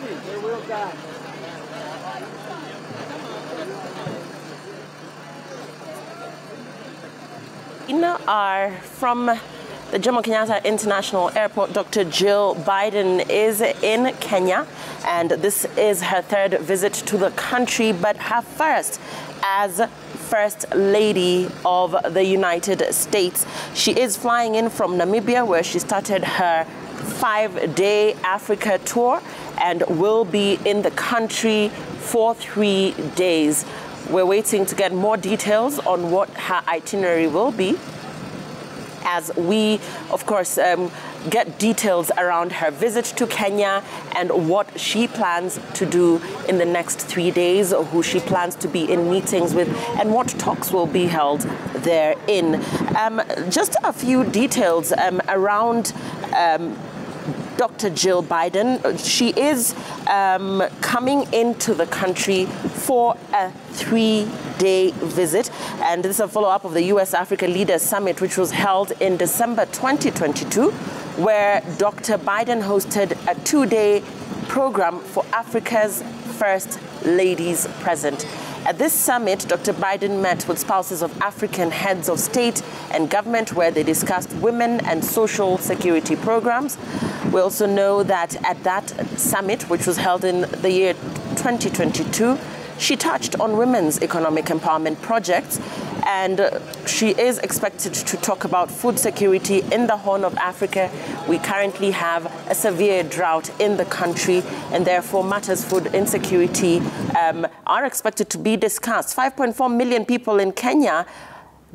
They're real guys. Are from the Jomo Kenyatta International Airport. Dr. Jill Biden is in Kenya, and this is her third visit to the country, but her first as First Lady of the United States. She is flying in from Namibia, where she started her 5-day Africa tour and will be in the country for 3 days. We're waiting to get more details on what her itinerary will be, as we, of course, get details around her visit to Kenya and what she plans to do in the next 3 days, or who she plans to be in meetings with, and what talks will be held therein. Just a few details around Dr. Jill Biden. She is coming into the country for a 3-day visit, and this is a follow-up of the U.S.-Africa Leaders Summit, which was held in December 2022, where Dr. Biden hosted a 2-day program for Africa's first ladies present. At this summit, Dr. Biden met with spouses of African heads of state and government, where they discussed women and social security programs. We also know that at that summit, which was held in the year 2022, she touched on women's economic empowerment projects, and she is expected to talk about food security in the Horn of Africa. We currently have a severe drought in the country, and therefore matters food insecurity are expected to be discussed. 5.4 million people in Kenya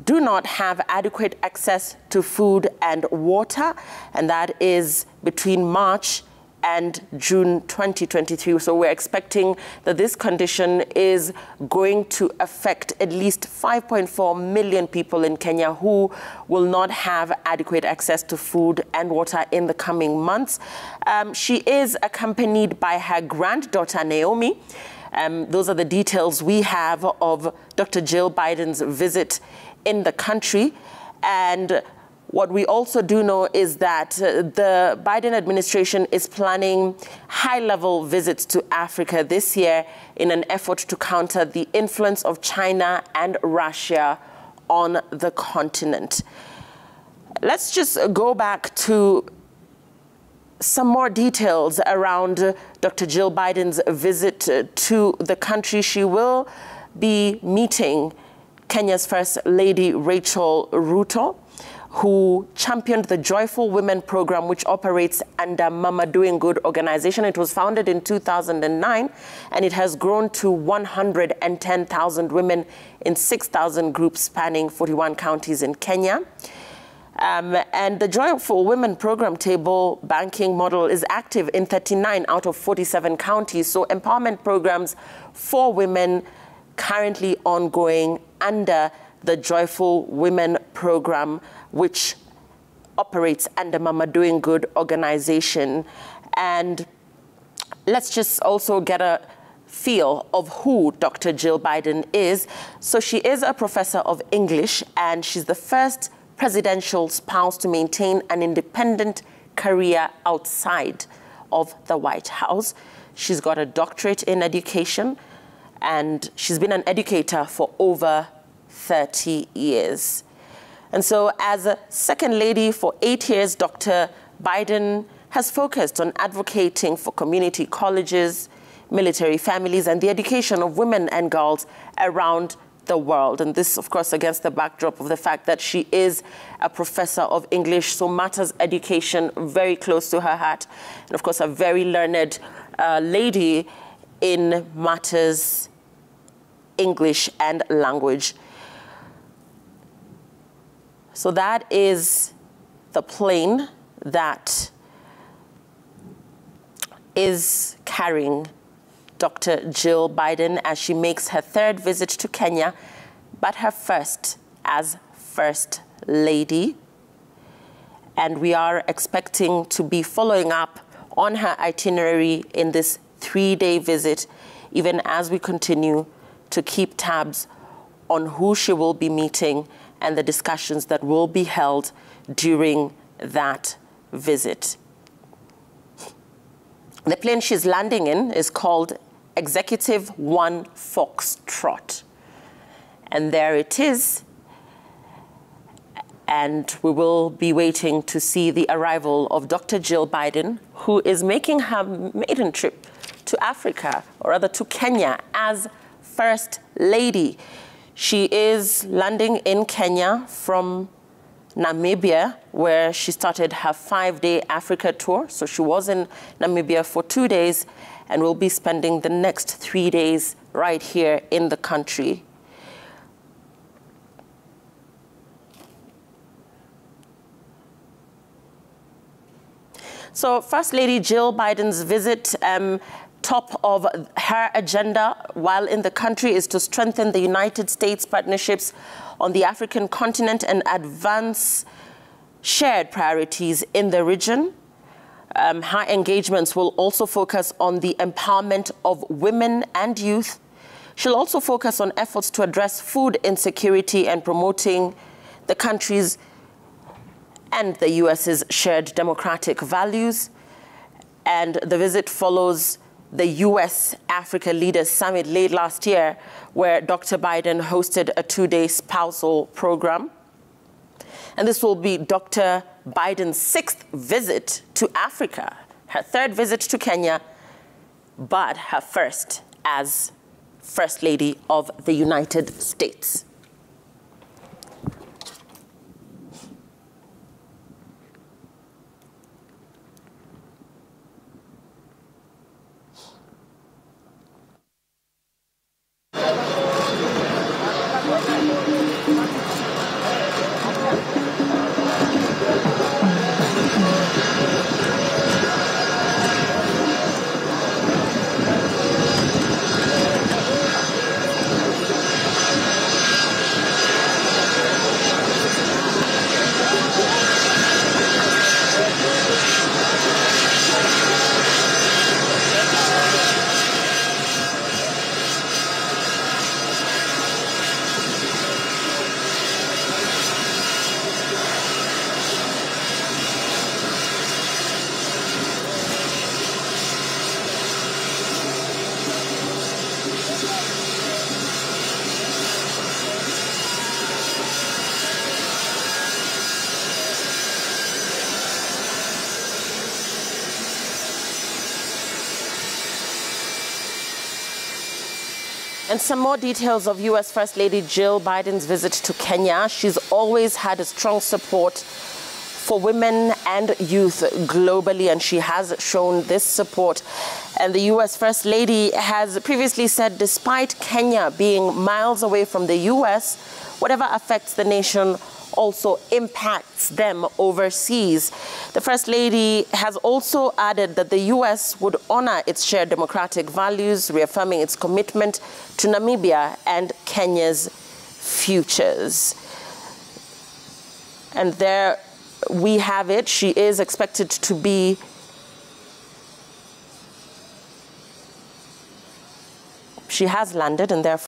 do not have adequate access to food and water, and that is between March and June 2023. So we're expecting that this condition is going to affect at least 5.4 million people in Kenya who will not have adequate access to food and water in the coming months. She is accompanied by her granddaughter, Naomi. Those are the details we have of Dr. Jill Biden's visit in the country. And what we also do know is that the Biden administration is planning high-level visits to Africa this year in an effort to counter the influence of China and Russia on the continent. Let's just go back to some more details around Dr. Jill Biden's visit to the country. She will be meeting Kenya's First Lady, Rachel Ruto, who championed the Joyful Women program, which operates under Mama Doing Good organization. It was founded in 2009, and it has grown to 110,000 women in 6,000 groups spanning 41 counties in Kenya. And the Joyful Women program table banking model is active in 39 out of 47 counties. So empowerment programs for women currently ongoing under the Joyful Women program, which operates under Mama Doing Good organization. And let's just also get a feel of who Dr. Jill Biden is. So she is a professor of English, and she's the first presidential spouse to maintain an independent career outside of the White House. She's got a doctorate in education, and she's been an educator for over 30 years. And so as a second lady for 8 years, Dr. Biden has focused on advocating for community colleges, military families, and the education of women and girls around the world. And this, of course, against the backdrop of the fact that she is a professor of English, so matters education very close to her heart. And of course, a very learned lady in matters English and language. So that is the plane that is carrying Dr. Jill Biden as she makes her third visit to Kenya, but her first as First Lady. And we are expecting to be following up on her itinerary in this 3-day visit, even as we continue to keep tabs on who she will be meeting and the discussions that will be held during that visit. The plane she's landing in is called Executive One Foxtrot. And there it is. And we will be waiting to see the arrival of Dr. Jill Biden, who is making her maiden trip to Africa, or rather to Kenya, as First Lady. She is landing in Kenya from Namibia, where she started her 5-day Africa tour. So she was in Namibia for 2 days and will be spending the next 3 days right here in the country. So First Lady Jill Biden's visit, top of her agenda while in the country, is to strengthen the United States partnerships on the African continent and advance shared priorities in the region. Her engagements will also focus on the empowerment of women and youth. She'll also focus on efforts to address food insecurity and promoting the country's and the U.S.'s shared democratic values. And the visit follows the U.S.-Africa Leaders Summit late last year, where Dr. Biden hosted a 2-day spousal program. And this will be Dr. Biden's 6th visit to Africa, her 3rd visit to Kenya, but her first as First Lady of the United States. And some more details of U.S. First Lady Jill Biden's visit to Kenya. She's always had a strong support for women and youth globally, and she has shown this support. And the U.S. First Lady has previously said, despite Kenya being miles away from the U.S., whatever affects the nation also impacts them overseas. The First Lady has also added that the U.S. would honor its shared democratic values, reaffirming its commitment to Namibia and Kenya's futures. And there we have it. She is expected to be she has landed, and therefore